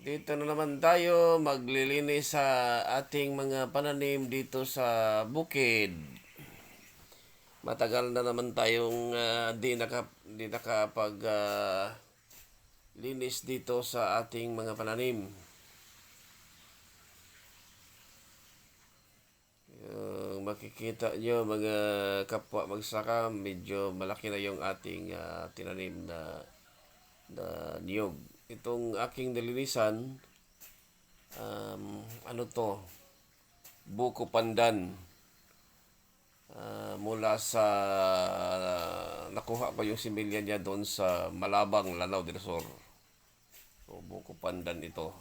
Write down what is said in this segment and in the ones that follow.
Dito na naman tayo maglilinis sa ating mga pananim dito sa bukid. Matagal na naman tayong di nakapag linis dito sa ating mga pananim. Makikita nyo mga kapwa magsaka, medyo malaki na yung ating tinanim na niyog. Itong aking nilinisan, ano to, buko pandan, mula sa nakuha ko yung similya niya doon sa Malabang, Lanao del Sur. So, buko pandan ito.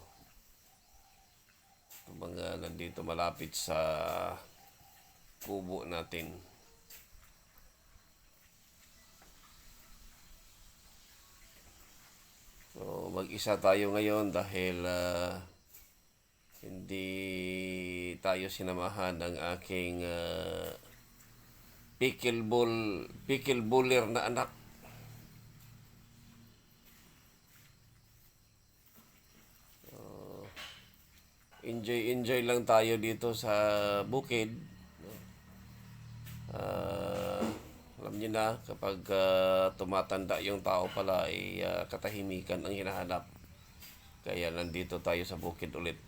Ito mga nandito malapit sa kubo natin. So, mag-isa tayo ngayon dahil hindi tayo sinamahan ng aking pickleballer na anak. Enjoy lang tayo dito sa bukid. Alam niyo na, kapag tumatanda yung tao pala ay katahimikan ang hinahanap. Kaya nandito tayo sa bukid ulit.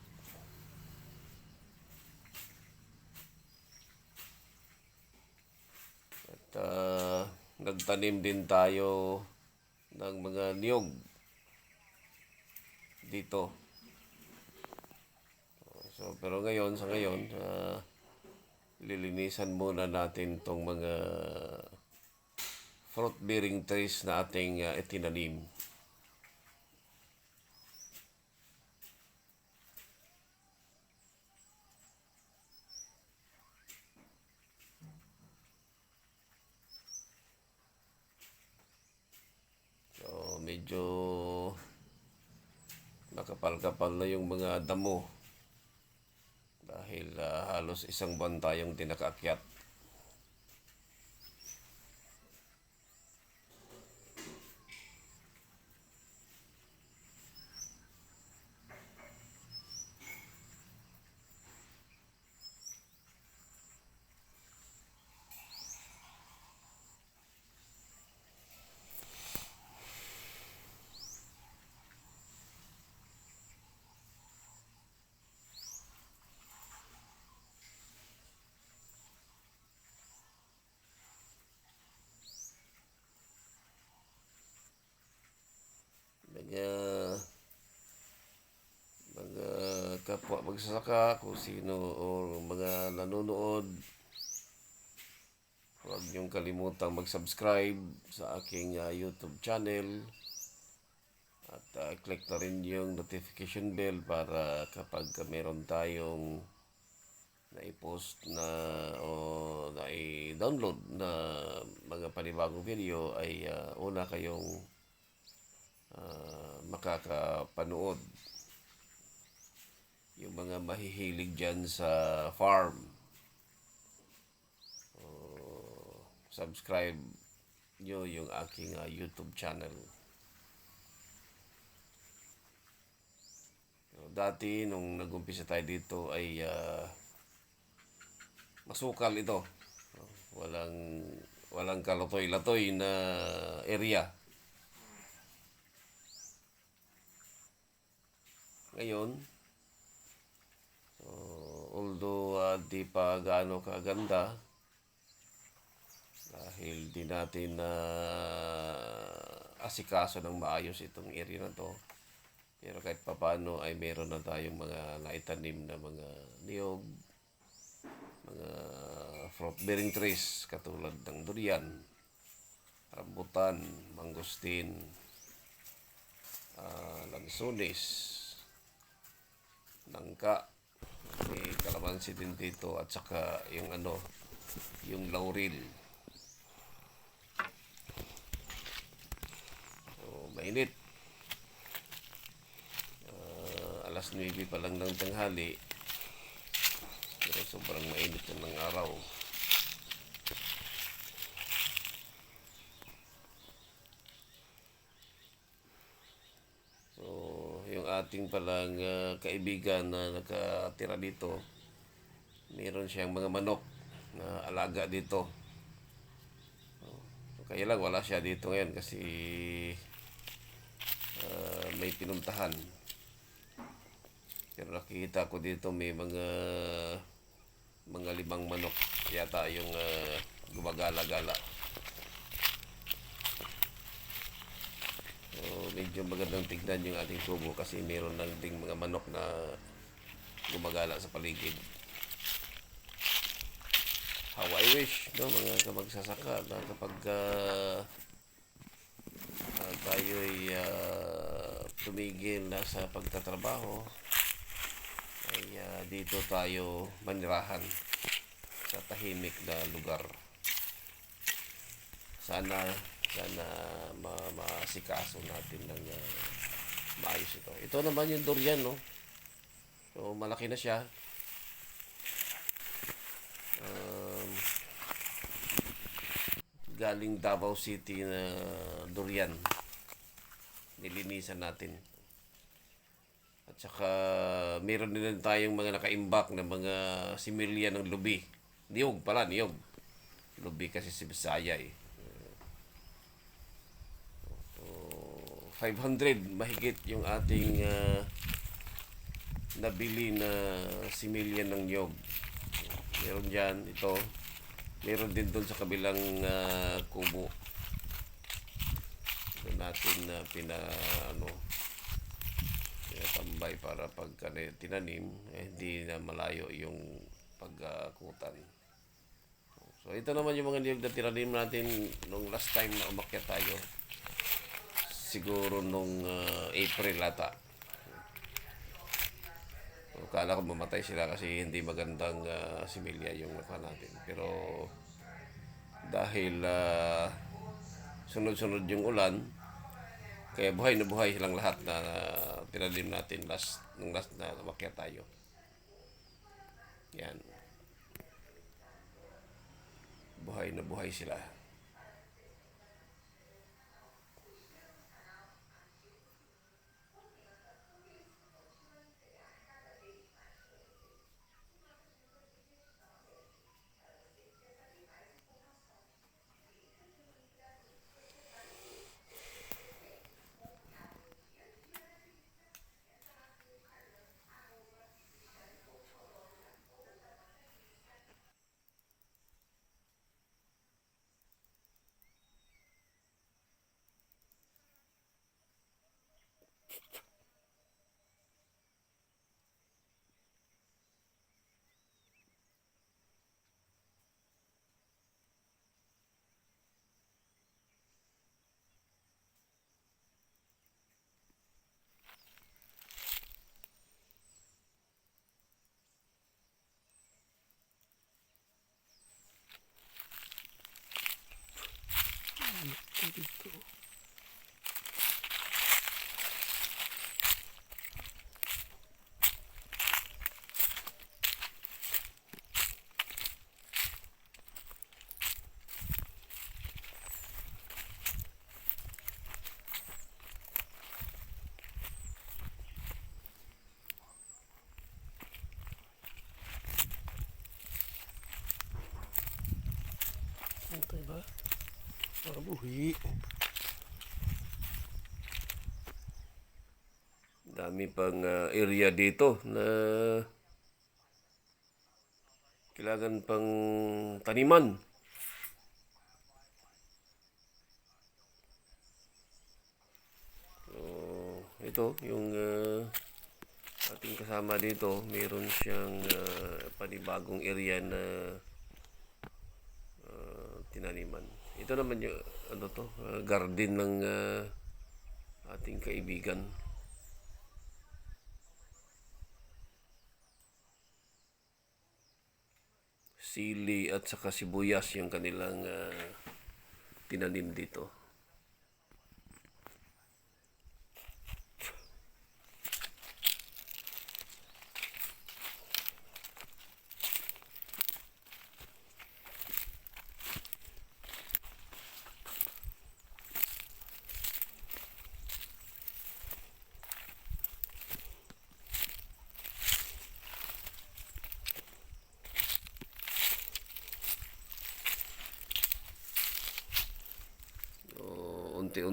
At nagtanim din tayo ng mga niyog dito. So, pero sa ngayon, lilinisan muna natin tong mga fruit-bearing trees na ating itinanim. So, medyo nakapal-kapal na yung mga damo dahil halos isang buwan tayong tinakaakyat. Mga kapwa magsasaka, kung sino o mga nanonood, huwag niyong kalimutang mag-subscribe sa aking YouTube channel at click na rin yung notification bell para kapag meron tayong na-post na o na-download na mga panibagong video ay una kayong makakapanood. Yung mga mahihilig dyan sa farm, subscribe nyo yung aking YouTube channel. Dati, nung nag-umpisa tayo dito ay masukal ito. Walang kalatoy-latoy na area. Ngayon, although di pa gaano kaganda dahil di natin asikaso ng maayos itong area na to, pero kahit papano ay meron na tayong mga naitanim na mga niyog, mga fruit-bearing trees katulad ng durian, rambutan, mangosteen, lansones, nangka, may kalamansi din dito at saka yung laurel. So, mainit. Alas 9 pa lang ng tanghali, pero sobrang mainit ng araw. So, yung ating palang kaibigan na nakatira dito, meron siyang mga manok na alaga dito. Kaya lang wala siya dito ngayon kasi may pinuntahan. Pero nakikita ko dito may mga 5 manok yata yung gumagala-gala. So, medyo magandang tignan yung ating tubo kasi meron lang ding mga manok na gumagala sa paligid. How I wish, no, mga kamagsasaka na kapag tayo'y tumigil na sa pagtatrabaho, ay dito tayo manirahan sa tahimik na lugar. Sana masikaso natin ng maayos ito. Ito naman yung durian, no? So, malaki na siya. Galing Davao City na durian. Nilinisan natin. At saka meron din tayong mga nakaimbak na mga similya ng lubi. Niyog pala, niyog. Lubi kasi si Bisaya eh. So, 500 mahigit yung ating nabili na similya ng niyog. Meron dyan, ito. Meron din doon sa kabilang kubo. Doon natin pinatambay para pag tinanim, hindi na malayo yung pagkutan. So ito naman yung mga niyog na tinanim natin nung last time na umakyat tayo. Siguro nung April ata. Kala ko mamatay sila kasi hindi magandang similya yung nakuha natin. Pero dahil sunod-sunod yung ulan, kaya buhay na buhay silang lahat na tinanim natin nung last na umakyat tayo. Yan. Buhay na buhay sila. Dito. Antay ba? Buhi. Dami pang area dito na kailangan pang taniman. So, ito yung ating kasama dito, meron siyang panibagong area na tinaniman. Ito naman yung garden ng ating kaibigan. Sili at saka sibuyas yung kanilang tinanim dito.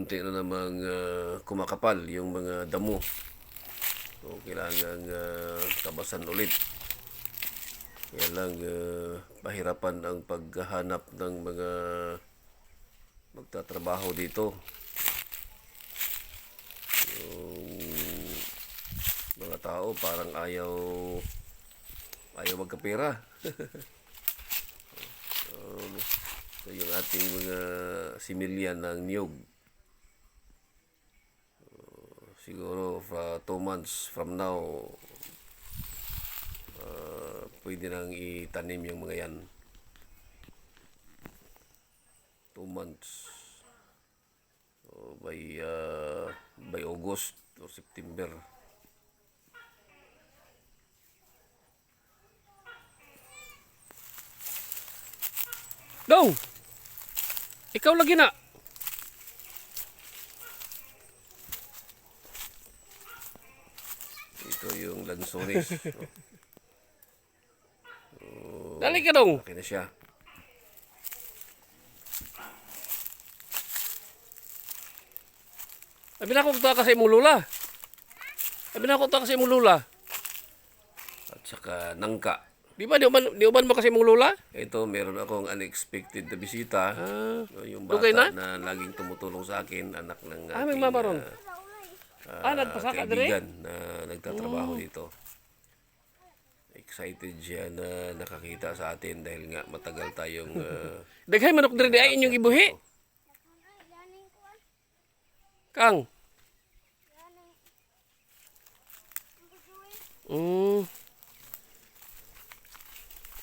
unti na namang kumakapal yung mga damo. So, kailangan tabasan ulit. Kaya lang pahirapan ang paghahanap ng mga magtatrabaho dito. Yung mga tao parang ayaw magkapera. So, yung ating mga similyan ng niyog, siguro 2 months from now, pwede nang itanim yung mga yan. 2 months. So, by August or September. Dong! Ikaw lagi na. Ito yung lansones. Dali ka dong. Okay na siya. Sabi na ako ito kasi imong lula. Sabi na ako ito kasi imong lula. At saka nangka. Di ba? Di uban mo kasi imong lula? Ito, meron akong unexpected na bisita. Yung dugay bata na? na laging tumutulong sa akin, anak ng May mama ron. Nagpasaka dire? kaibigan na nagtatrabaho dito. Excited siya na nakakita sa atin dahil nga matagal tayong Daghay manok dire di ay inyong ibuhi. Kang.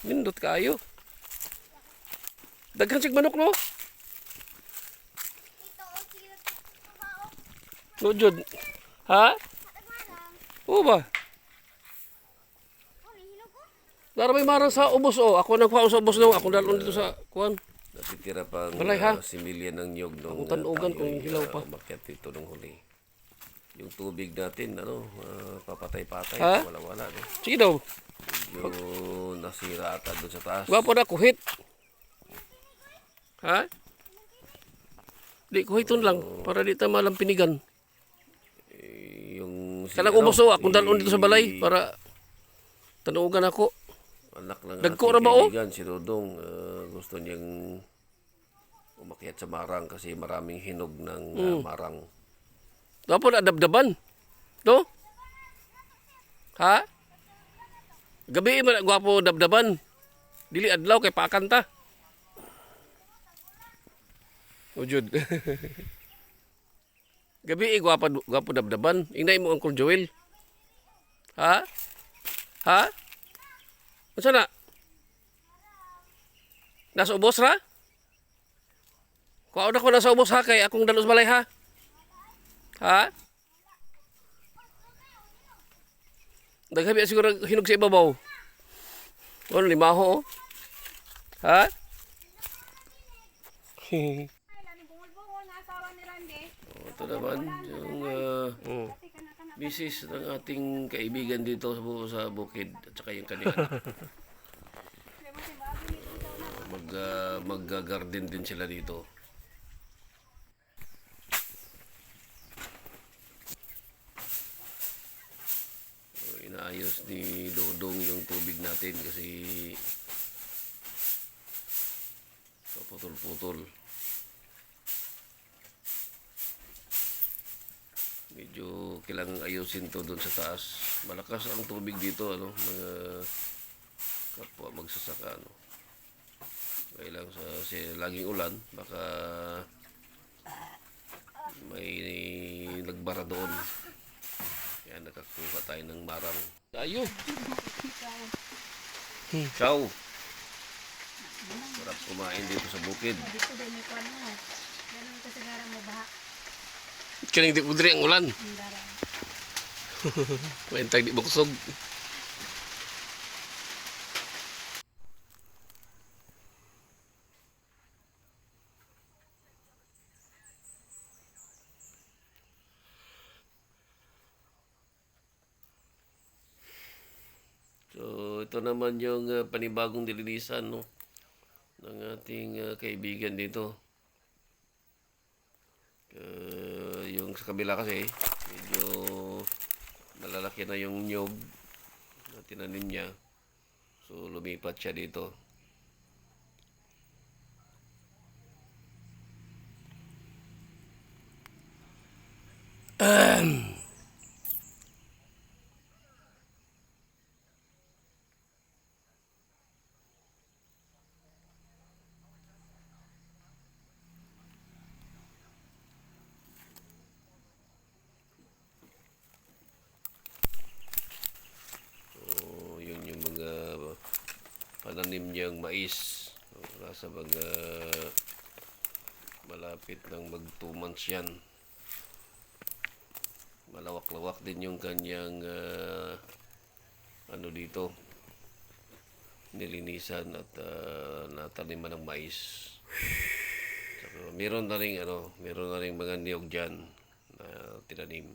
Nindot kayo. Daghan sig manok no? Lujud. Ha? Oo ba? Dara may maro sa ubos o. Ako nagkuha sa ubos no. Ako dalon dito sa kuan. natitira pang Balay, ha? similya ng nyog nung Ang tanugan kung hilaw pa. umakyat dito nung huli. Yung tubig natin, papatay-patay, Ha? wala-wala. No? Sige daw. Yung nasira ata doon sa taas. Gwapo na kuhit. Ha? Di kuhiton lang para di ta malam pinigan. Yung Kanang ubos o. Ako dalon dito sa balay para tanugan ako. anak ng Dagko ating ra ba, oh? kaibigan, si Dodong, gusto niyang umakyat sa marang kasi maraming hinog ng marang. Gwapo na dabdaban. No? Ha? Gabi man gwapo dabdaban. Dili adlaw kay pakanta. Ujud. Gabi gwapo dabdaban. Inay mo Uncle Joel. Ha? Ha? Unsa na? Nasa ubos ra? Kuha na ko nasa ubos ha kay akong dalos balay ha. Ha? Daghabi siguro hinog sa ibabaw. Ano limaho? Ha? Ito naman yung misis ng ating kaibigan dito sa bukid at saka yung kanyang anak. Mag-garden din sila dito. Inaayos ni Dodong yung tubig natin kasi putol-putol. Medyo kailangan ayusin to doon sa taas. Malakas ang tubig dito, mga kapwa magsasaka, Kailang sa laging ulan, baka may nagbara doon. Kaya nakakuha tayo ng marang. Tayo. Ciao! Sarap kumain dito sa bukid. Dito din may kuwan mo. Ganun ko sigara mo baha. Kaning di pudri ang ulan. Ang darang. Kuwentag di buksog. So, ito naman yung panibagong nilinisan, ng ating kaibigan dito. Yung sa kabila kasi, medyo malalaki na yung nyog na tinanim niya. So, lumipat siya dito. So, yun yung mga pananim niyang mais. So, nasa mga malapit ng mag 2 months yan. Malawak-lawak din yung kanyang ano dito, nilinisan at nataniman ng mais. Saka, meron na ring mga niyog dyan na tinanim.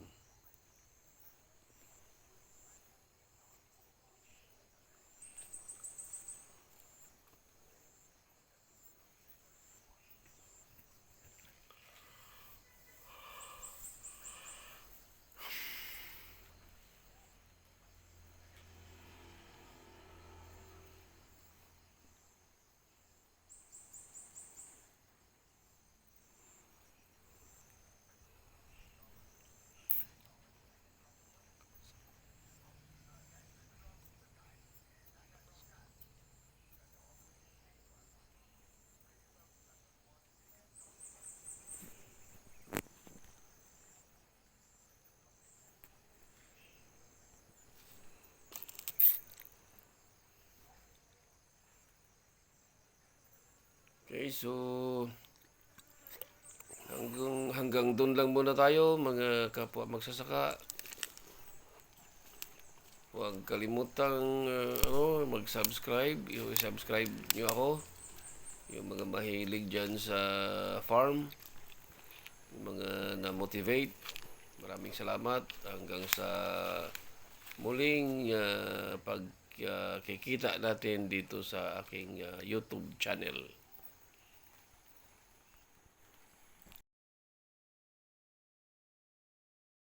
Okay, so hanggang doon lang muna tayo mga kapwa magsasaka. Huwag kalimutang mag-subscribe. I-subscribe nyo ako. Yung mga mahilig dyan sa farm. Yung mga na-motivate. Maraming salamat. Hanggang sa muling pagkikita natin dito sa aking YouTube channel.